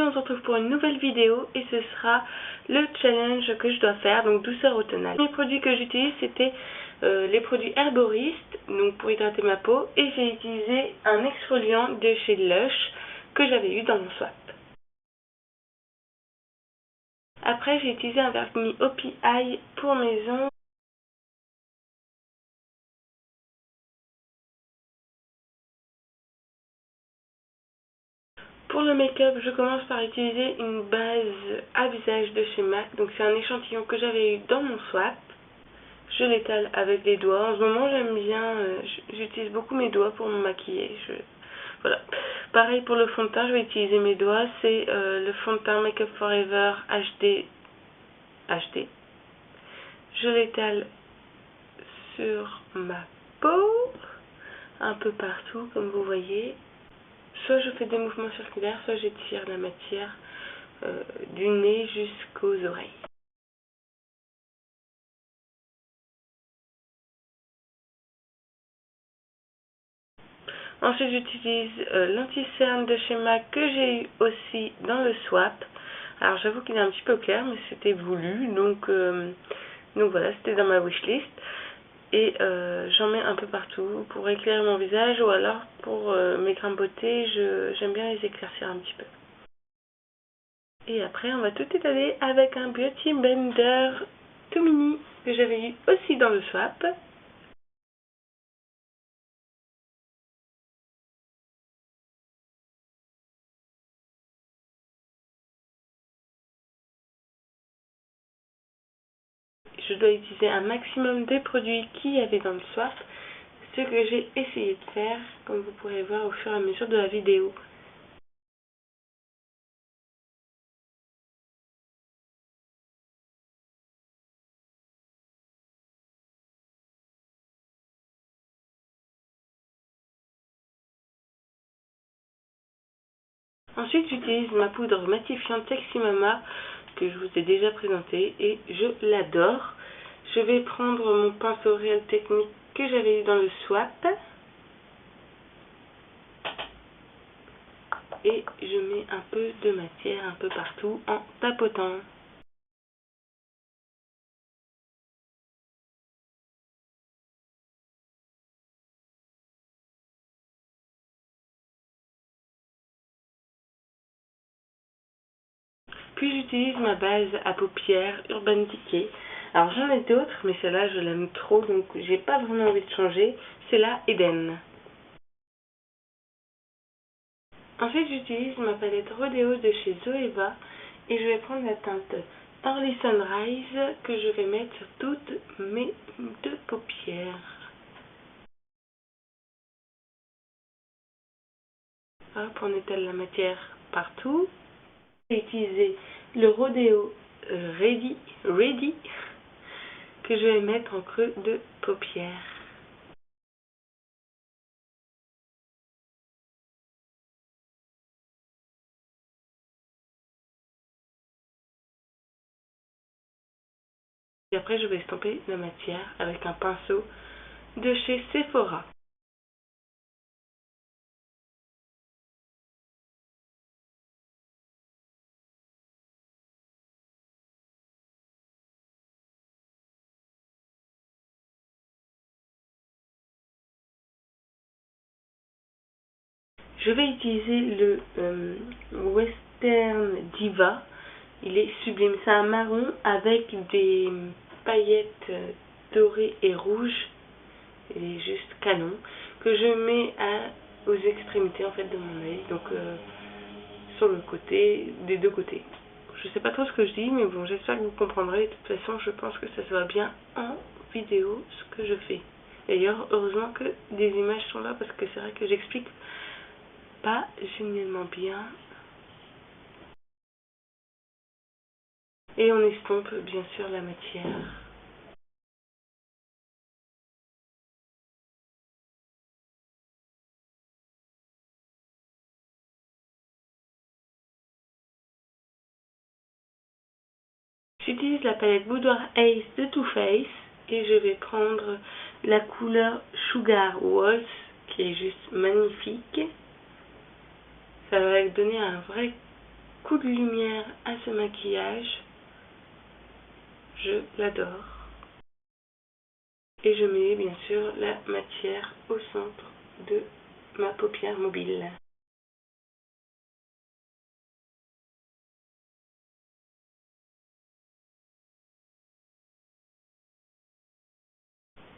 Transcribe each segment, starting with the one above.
on se retrouve pour une nouvelle vidéo et ce sera le challenge que je dois faire, donc douceur automnale. Les produits que j'utilise, c'était les produits herboristes, donc pour hydrater ma peau, et j'ai utilisé un exfoliant de chez Lush que j'avais eu dans mon swap. Après, j'ai utilisé un vernis OPI pour mes ongles. Pour le make-up, je commence par utiliser une base à visage de chez MAC. Donc c'est un échantillon que j'avais eu dans mon swap. Je l'étale avec les doigts. En ce moment, j'aime bien, j'utilise beaucoup mes doigts pour me maquiller. Voilà. Pareil pour le fond de teint, je vais utiliser mes doigts. C'est le fond de teint Make Up Forever HD. Je l'étale sur ma peau, un peu partout, comme vous voyez. Soit je fais des mouvements circulaires, soit j'étire la matière du nez jusqu'aux oreilles. Ensuite, j'utilise l'anti-cerne de chez MAC que j'ai eu aussi dans le swap. Alors, j'avoue qu'il est un petit peu clair, mais c'était voulu. Donc voilà, c'était dans ma wishlist. Et j'en mets un peu partout pour éclairer mon visage ou alors pour mes grains de beauté, j'aime bien les éclaircir un petit peu. Et après, on va tout étaler avec un Beauty Blender tout mini que j'avais eu aussi dans le swap. Je dois utiliser un maximum des produits qu'il y avait dans le swap, ce que j'ai essayé de faire, comme vous pourrez voir au fur et à mesure de la vidéo. Ensuite, j'utilise ma poudre matifiante Sexy Mama que je vous ai déjà présentée et je l'adore. Je vais prendre mon pinceau Real Technique que j'avais eu dans le swap et je mets un peu de matière un peu partout en tapotant. Puis j'utilise ma base à paupières Urban Decay. Alors j'en ai d'autres, mais celle-là je l'aime trop, donc j'ai pas vraiment envie de changer. C'est la Eden. Ensuite j'utilise ma palette Rodeo de chez Zoeva et je vais prendre la teinte Early Sunrise que je vais mettre sur toutes mes deux paupières. Hop, on étale la matière partout. J'ai utilisé le Rodeo Ready que je vais mettre en creux de paupière. Et après, je vais estomper la matière avec un pinceau de chez Sephora. Je vais utiliser le Western Diva. Il est sublime. C'est un marron avec des paillettes dorées et rouges. Il est juste canon. Que je mets aux extrémités en fait de mon œil. Donc sur le côté, des deux côtés. Je sais pas trop ce que je dis, mais bon, j'espère que vous comprendrez. De toute façon, je pense que ça se voit bien en vidéo ce que je fais. D'ailleurs, heureusement que des images sont là parce que c'est vrai que j'explique pas génialement bien. Et on estompe bien sûr la matière. J'utilise la palette Boudoir Ace de Too Faced et je vais prendre la couleur Sugar Waltz qui est juste magnifique. Ça va donner un vrai coup de lumière à ce maquillage. Je l'adore. Et je mets bien sûr la matière au centre de ma paupière mobile.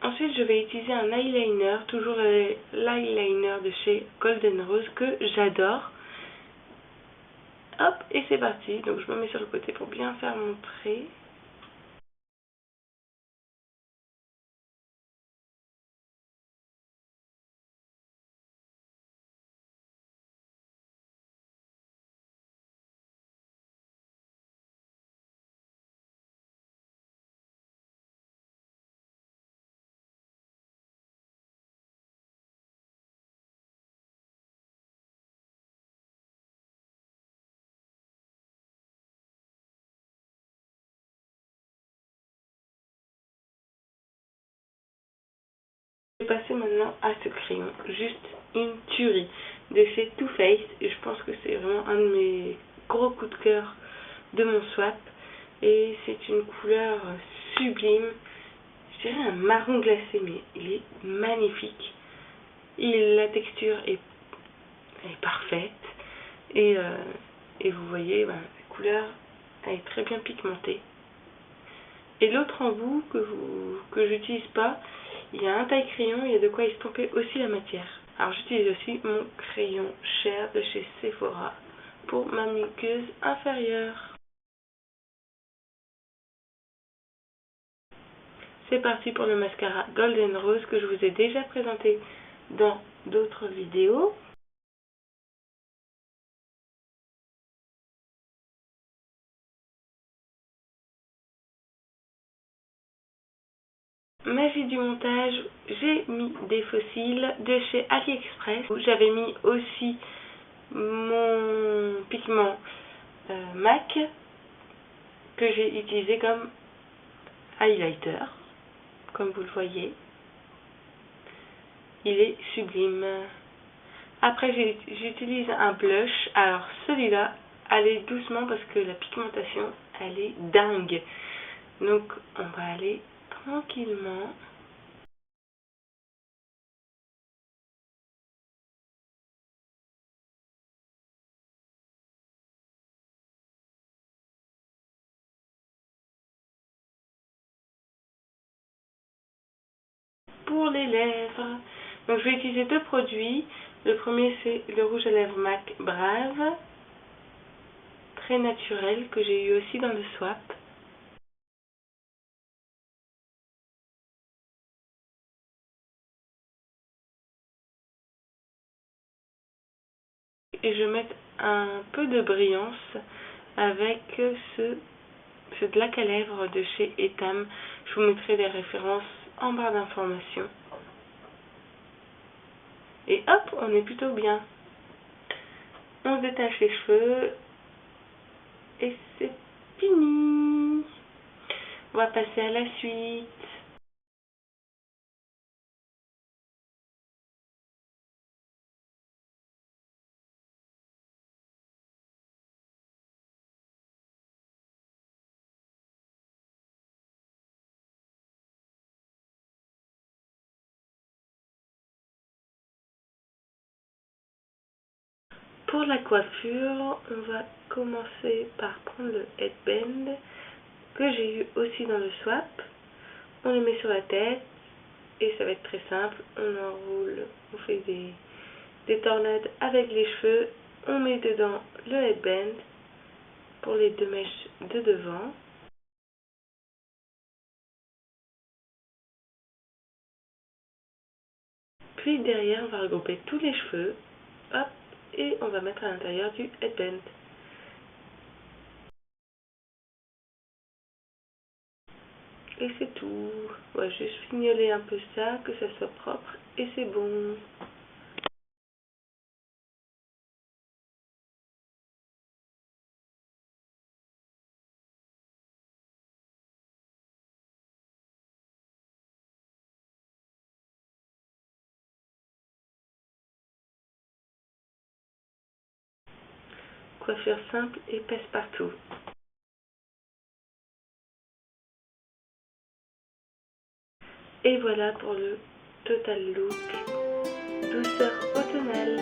Ensuite, je vais utiliser un eyeliner, toujours l'eyeliner de chez Golden Rose que j'adore. Hop, et c'est parti. Donc je me mets sur le côté pour bien faire mon trait. Je vais passer maintenant à ce crayon, juste une tuerie de chez Too Faced, et je pense que c'est vraiment un de mes gros coups de cœur de mon swap, et c'est une couleur sublime, je dirais un marron glacé, mais il est magnifique, la texture est parfaite, et, vous voyez, la couleur elle est très bien pigmentée. Et l'autre embout que j'utilise pas, il y a un taille crayon, il y a de quoi estomper aussi la matière. Alors j'utilise aussi mon crayon Cher de chez Sephora pour ma muqueuse inférieure. C'est parti pour le mascara Golden Rose que je vous ai déjà présenté dans d'autres vidéos. Magie du montage, j'ai mis des fossiles de chez AliExpress. J'avais mis aussi mon pigment MAC que j'ai utilisé comme highlighter, comme vous le voyez. Il est sublime. Après, j'utilise un blush. Alors celui-là, allez doucement parce que la pigmentation, elle est dingue. Donc on va aller tranquillement. Pour les lèvres, donc je vais utiliser deux produits. Le premier c'est le rouge à lèvres MAC Brave, très naturel, que j'ai eu aussi dans le swap. Et je vais mettre un peu de brillance avec ce de lac à lèvres de chez Etam. Je vous mettrai les références en barre d'informations. Et hop, on est plutôt bien. On se détache les cheveux et c'est fini. On va passer à la suite. Pour la coiffure, on va commencer par prendre le headband que j'ai eu aussi dans le swap. On le met sur la tête et ça va être très simple. On enroule, on fait des tornades avec les cheveux. On met dedans le headband pour les deux mèches de devant. Puis derrière, on va regrouper tous les cheveux. Hop, et on va mettre à l'intérieur du headband. Et c'est tout. On va juste fignoler un peu ça, que ça soit propre, et c'est bon. coiffure simple et passe-partout. Et voilà pour le total look douceur automnale.